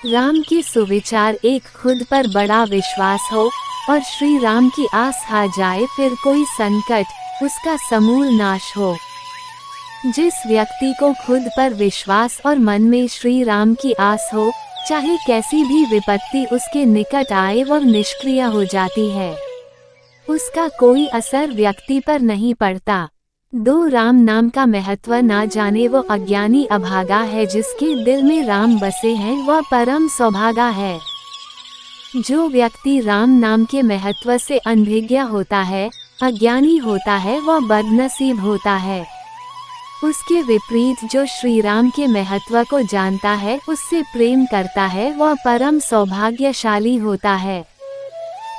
राम के सुविचार, एक खुद पर बड़ा विश्वास हो और श्री राम की आस आ जाए, फिर कोई संकट उसका समूल नाश हो। जिस व्यक्ति को खुद पर विश्वास और मन में श्री राम की आस हो, चाहे कैसी भी विपत्ति उसके निकट आए वो निष्क्रिय हो जाती है, उसका कोई असर व्यक्ति पर नहीं पड़ता। दो राम नाम का महत्व ना जाने वो अज्ञानी अभागा है, जिसके दिल में राम बसे हैं वह परम सौभागा है। जो व्यक्ति राम नाम के महत्व से अनभिज्ञ होता है, अज्ञानी होता है, वह बदनसीब होता है। उसके विपरीत जो श्री राम के महत्व को जानता है, उससे प्रेम करता है, वह परम सौभाग्यशाली होता है।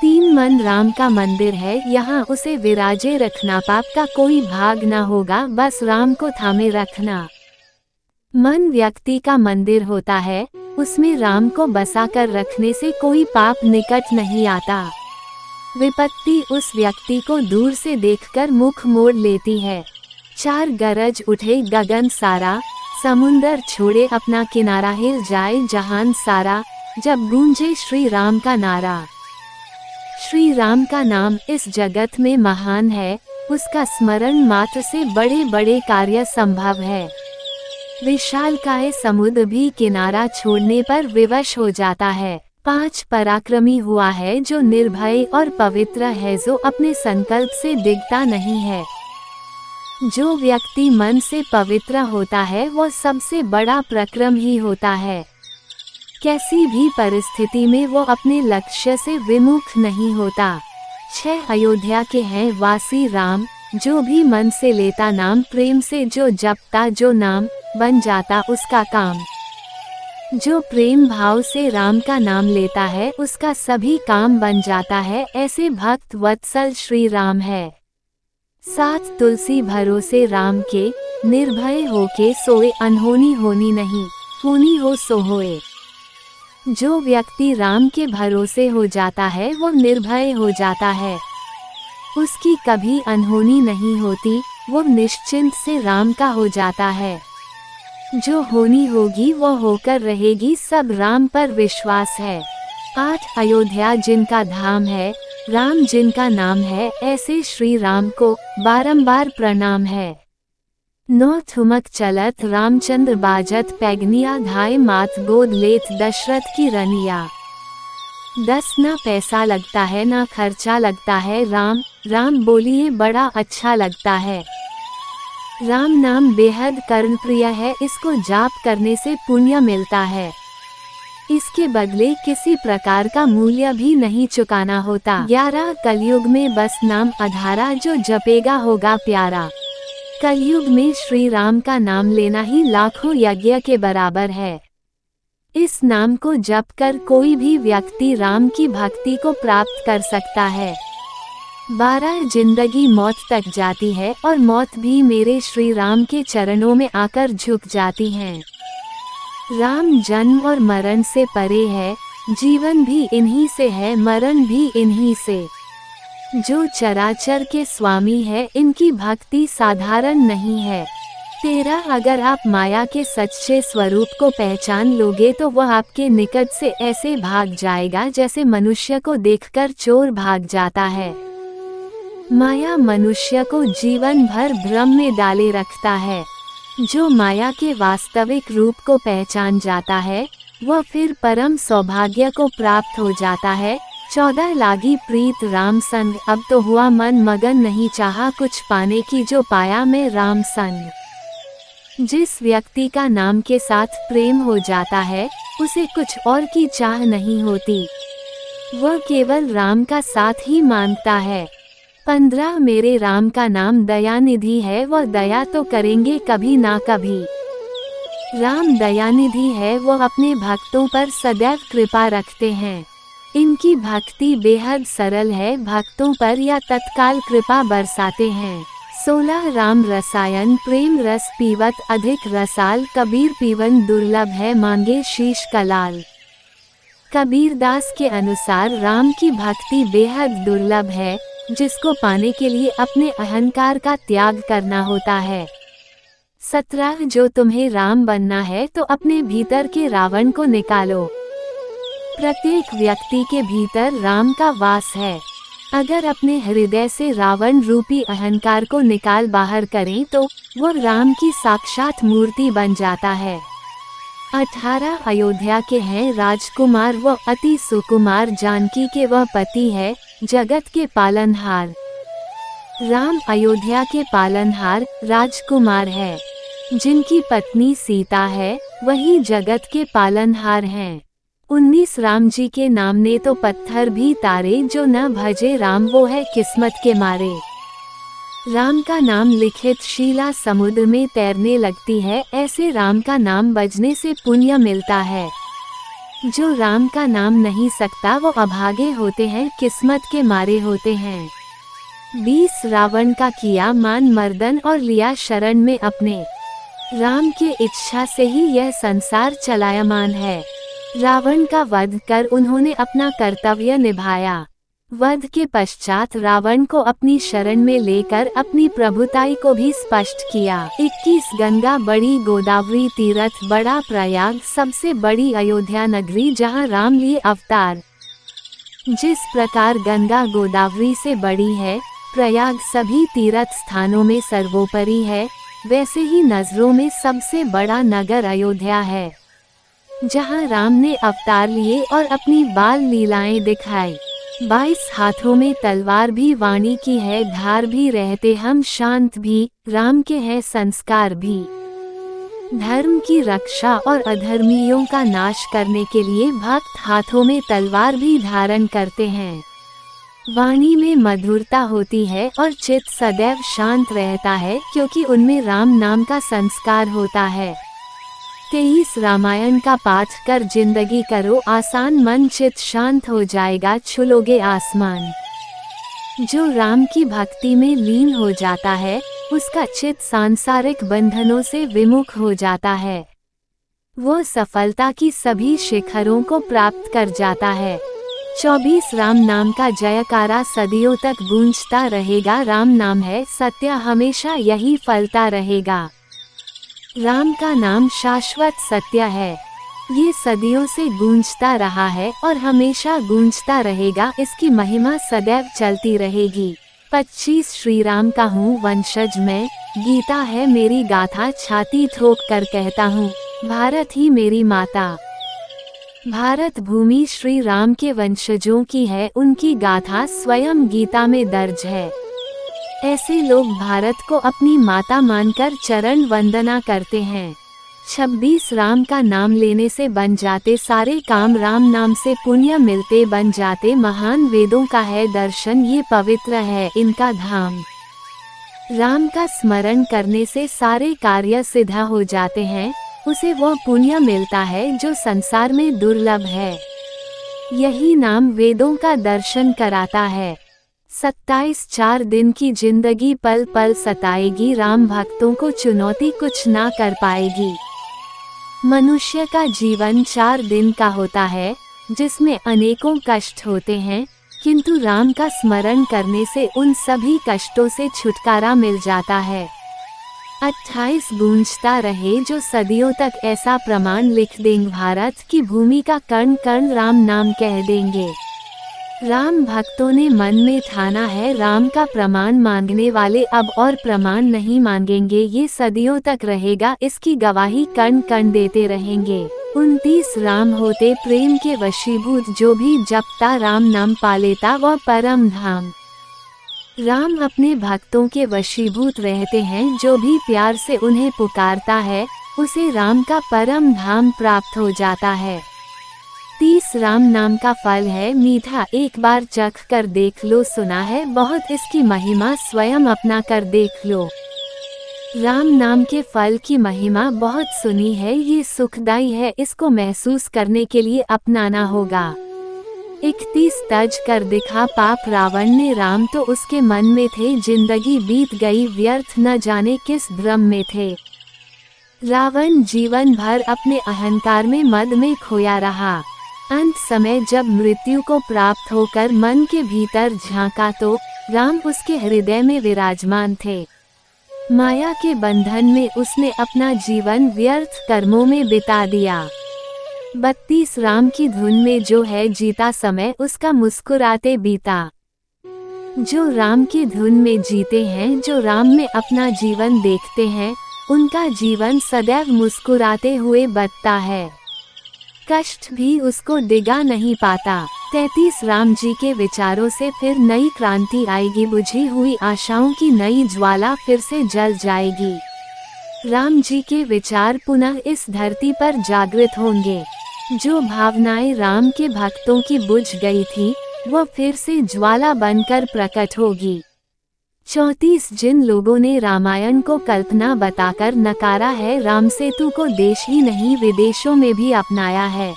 तीन मन राम का मंदिर है, यहाँ उसे विराजे रखना, पाप का कोई भाग ना होगा, बस राम को थामे रखना। मन व्यक्ति का मंदिर होता है, उसमें राम को बसा कर रखने से कोई पाप निकट नहीं आता। विपत्ति उस व्यक्ति को दूर से देखकर मुख मोड़ लेती है। चार गरज उठे गगन सारा, समुंदर छोड़े अपना किनारा, हिल जाए जहान सारा, जब गूंजे श्री राम का नारा। श्री राम का नाम इस जगत में महान है, उसका स्मरण मात्र से बड़े बड़े कार्य संभव है। विशालकाय समुद्र भी किनारा छोड़ने पर विवश हो जाता है। पांच पराक्रमी हुआ है जो निर्भय और पवित्र है, जो अपने संकल्प से डिगता नहीं है। जो व्यक्ति मन से पवित्र होता है वो सबसे बड़ा पराक्रम ही होता है। कैसी भी परिस्थिति में वो अपने लक्ष्य से विमुख नहीं होता। 6 अयोध्या के हैं वासी राम, जो भी मन से लेता नाम, प्रेम से जो जपता जो नाम, बन जाता उसका काम। जो प्रेम भाव से राम का नाम लेता है, उसका सभी काम बन जाता है। ऐसे भक्त वत्सल श्री राम है। 7 तुलसी भरोसे राम के, निर्भय होके सोए, अनहोनी होनी नहीं, होनी हो सो होए। जो व्यक्ति राम के भरोसे हो जाता है वो निर्भय हो जाता है, उसकी कभी अनहोनी नहीं होती, वो निश्चिंत से राम का हो जाता है। जो होनी होगी वो होकर रहेगी, सब राम पर विश्वास है। 8 अयोध्या जिनका धाम है, राम जिनका नाम है, ऐसे श्री राम को बारंबार प्रणाम है। 9 ठुमक चलत रामचंद्र बाजत, पैगनिया धाय मात गोद लेत दशरथ की रनिया। 10 ना पैसा लगता है ना खर्चा लगता है, राम राम बोलिए बड़ा अच्छा लगता है। राम नाम बेहद कर्णप्रिय है, इसको जाप करने से पुण्य मिलता है। इसके बदले किसी प्रकार का मूल्य भी नहीं चुकाना होता। 11 कलयुग में बस नाम आधारा, जो जपेगा होगा प्यारा। कलयुग में श्री राम का नाम लेना ही लाखों यज्ञ के बराबर है। इस नाम को जप कर कोई भी व्यक्ति राम की भक्ति को प्राप्त कर सकता है। 12 जिंदगी मौत तक जाती है और मौत भी मेरे श्री राम के चरणों में आकर झुक जाती हैं। राम जन्म और मरण से परे है, जीवन भी इन्हीं से है, मरण भी इन्हीं से। जो चराचर के स्वामी है, इनकी भक्ति साधारण नहीं है। 13 अगर आप माया के सच्चे स्वरूप को पहचान लोगे तो वह आपके निकट से ऐसे भाग जाएगा जैसे मनुष्य को देखकर चोर भाग जाता है। माया मनुष्य को जीवन भर भ्रम में डाले रखता है। जो माया के वास्तविक रूप को पहचान जाता है, वह फिर परम सौभाग्य को प्राप्त हो जाता है। 14 लागी प्रीत राम संग, अब तो हुआ मन मगन, नहीं चाहा कुछ पाने की, जो पाया मैं राम संग। जिस व्यक्ति का नाम के साथ प्रेम हो जाता है, उसे कुछ और की चाह नहीं होती, वह केवल राम का साथ ही मांगता है। 15 मेरे राम का नाम दयानिधि है, वह दया तो करेंगे कभी ना कभी। राम दयानिधि है, वह अपने भक्तों पर सदैव कृपा रखते हैं। इनकी भक्ति बेहद सरल है, भक्तों पर या तत्काल कृपा बरसाते हैं। 16 राम रसायन, प्रेम रस पीवत अधिक रसाल, कबीर पीवन दुर्लभ है, मांगे शीश कलाल। कबीरदास के अनुसार राम की भक्ति बेहद दुर्लभ है, जिसको पाने के लिए अपने अहंकार का त्याग करना होता है। 17 जो तुम्हें राम बनना है तो अपने भीतर के रावण को निकालो। प्रत्येक व्यक्ति के भीतर राम का वास है। अगर अपने हृदय से रावण रूपी अहंकार को निकाल बाहर करें तो वो राम की साक्षात मूर्ति बन जाता है। 18 अयोध्या के हैं राजकुमार, वो अति सुकुमार, जानकी के वह पति है, जगत के पालनहार। राम अयोध्या के पालनहार राजकुमार है। जिनकी पत्नी सीता है वही जगत के पालनहार हैं। 19 राम जी के नाम ने तो पत्थर भी तारे, जो न भजे राम वो है किस्मत के मारे। राम का नाम लिखित शीला समुद्र में तैरने लगती है, ऐसे राम का नाम बजने से पुण्य मिलता है। जो राम का नाम नहीं सकता वो अभागे होते हैं, किस्मत के मारे होते हैं। 20 रावण का किया मान मर्दन और लिया शरण में अपने। राम की इच्छा से ही यह संसार चलायमान है। रावण का वध कर उन्होंने अपना कर्तव्य निभाया। वध के पश्चात रावण को अपनी शरण में लेकर अपनी प्रभुताई को भी स्पष्ट किया। 21 गंगा बड़ी गोदावरी तीर्थ बड़ा प्रयाग, सबसे बड़ी अयोध्या नगरी जहाँ राम लिए अवतार। जिस प्रकार गंगा गोदावरी से बड़ी है, प्रयाग सभी तीर्थ स्थानों में सर्वोपरि है, वैसे ही नजरों में सबसे बड़ा नगर अयोध्या है, जहाँ राम ने अवतार लिए और अपनी बाल लीलाएं दिखाई। 22 हाथों में तलवार भी, वाणी की है धार भी, रहते हम शांत भी, राम के हैं संस्कार भी। धर्म की रक्षा और अधर्मियों का नाश करने के लिए भक्त हाथों में तलवार भी धारण करते हैं। वाणी में मधुरता होती है और चित्त सदैव शांत रहता है, क्योंकि उनमें राम नाम का संस्कार होता है। 23 रामायण का पाठ कर जिंदगी करो आसान, मन चित्त शांत हो जाएगा, छुलोगे आसमान। जो राम की भक्ति में लीन हो जाता है, उसका चित्त सांसारिक बंधनों से विमुख हो जाता है। वो सफलता की सभी शिखरों को प्राप्त कर जाता है। 24 राम नाम का जयकारा सदियों तक गूंजता रहेगा, राम नाम है सत्य, हमेशा यही फलता रहेगा। राम का नाम शाश्वत सत्य है, ये सदियों से गूंजता रहा है और हमेशा गूंजता रहेगा, इसकी महिमा सदैव चलती रहेगी। 25 श्री राम का हूँ वंशज मैं, गीता है मेरी गाथा, छाती ठोक कर कहता हूँ, भारत ही मेरी माता। भारत भूमि श्री राम के वंशजों की है, उनकी गाथा स्वयं गीता में दर्ज है। ऐसे लोग भारत को अपनी माता मानकर चरण वंदना करते हैं। 26 राम का नाम लेने से बन जाते सारे काम, राम नाम से पुण्य मिलते बन जाते महान, वेदों का है दर्शन, ये पवित्र है इनका धाम। राम का स्मरण करने से सारे कार्य सिद्ध हो जाते हैं, उसे वह पुण्य मिलता है जो संसार में दुर्लभ है। यही नाम वेदों का दर्शन कराता है। 27 4 दिन की जिंदगी पल पल सताएगी, राम भक्तों को चुनौती कुछ ना कर पाएगी। मनुष्य का जीवन 4 दिन का होता है, जिसमें अनेकों कष्ट होते हैं, किंतु राम का स्मरण करने से उन सभी कष्टों से छुटकारा मिल जाता है। 28 गूंजता रहे जो सदियों तक, ऐसा प्रमाण लिख देंगे भारत की भूमि का, कण कण राम नाम कह देंगे। राम भक्तों ने मन में ठाना है, राम का प्रमाण मांगने वाले अब और प्रमाण नहीं मांगेंगे, ये सदियों तक रहेगा, इसकी गवाही कण कण देते रहेंगे। 29 राम होते प्रेम के वशीभूत, जो भी जपता राम नाम पा लेता वह परम धाम। राम अपने भक्तों के वशीभूत रहते हैं, जो भी प्यार से उन्हें पुकारता है, उसे राम का परम धाम प्राप्त हो जाता है। 30 राम नाम का फल है मीठा, एक बार चख कर देख लो, सुना है बहुत इसकी महिमा, स्वयं अपना कर देख लो। राम नाम के फल की महिमा बहुत सुनी है, ये सुखदाई है, इसको महसूस करने के लिए अपनाना होगा। 31 तज कर दिखा पाप रावण ने, राम तो उसके मन में थे, जिंदगी बीत गई व्यर्थ, न जाने किस भ्रम में थे। रावण जीवन भर अपने अहंकार में मद में खोया रहा। अंत समय जब मृत्यु को प्राप्त होकर मन के भीतर झांका तो राम उसके हृदय में विराजमान थे। माया के बंधन में उसने अपना जीवन व्यर्थ कर्मों में बिता दिया। 32 राम की धुन में जो है जीता समय उसका मुस्कुराते बीता। जो राम की धुन में जीते हैं, जो राम में अपना जीवन देखते हैं, उनका जीवन सदैव मुस्कुराते हुए बदता है। कष्ट भी उसको डिगा नहीं पाता। 33 राम जी के विचारों से फिर नई क्रांति आएगी, बुझी हुई आशाओं की नई ज्वाला फिर से जल जाएगी। राम जी के विचार पुनः इस धरती पर जागृत होंगे। जो भावनाएं राम के भक्तों की बुझ गई थी, वह फिर से ज्वाला बनकर प्रकट होगी। 34 जिन लोगों ने रामायण को कल्पना बताकर नकारा है, राम सेतु को देश ही नहीं विदेशों में भी अपनाया है।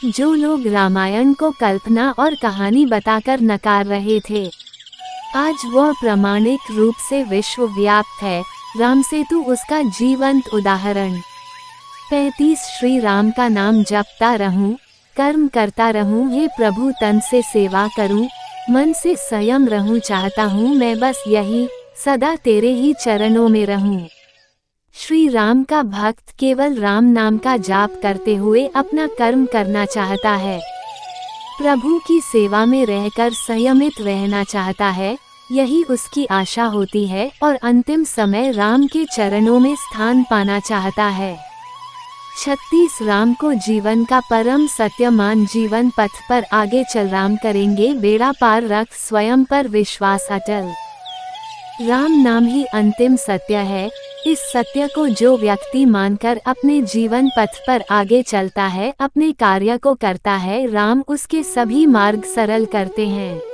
जो लोग रामायण को कल्पना और कहानी बताकर नकार रहे थे, आज वह प्रामाणिक रूप से विश्वव्याप्त है। राम सेतु उसका जीवंत उदाहरण। 35 श्री राम का नाम जपता रहूं, कर्म करता रहूं, हे प्रभु तन से सेवा करूं, मन से संयम रहूं, चाहता हूं मैं बस यही, सदा तेरे ही चरणों में रहूं। श्री राम का भक्त केवल राम नाम का जाप करते हुए अपना कर्म करना चाहता है। प्रभु की सेवा में रहकर संयमित रहना चाहता है, यही उसकी आशा होती है और अंतिम समय राम के चरणों में स्थान पाना चाहता है। 36 राम को जीवन का परम सत्य मान जीवन पथ पर आगे चल राम करेंगे बेड़ा पार, रख स्वयं पर विश्वास अटल। राम नाम ही अंतिम सत्य है। इस सत्य को जो व्यक्ति मानकर अपने जीवन पथ पर आगे चलता है, अपने कार्य को करता है, राम उसके सभी मार्ग सरल करते हैं।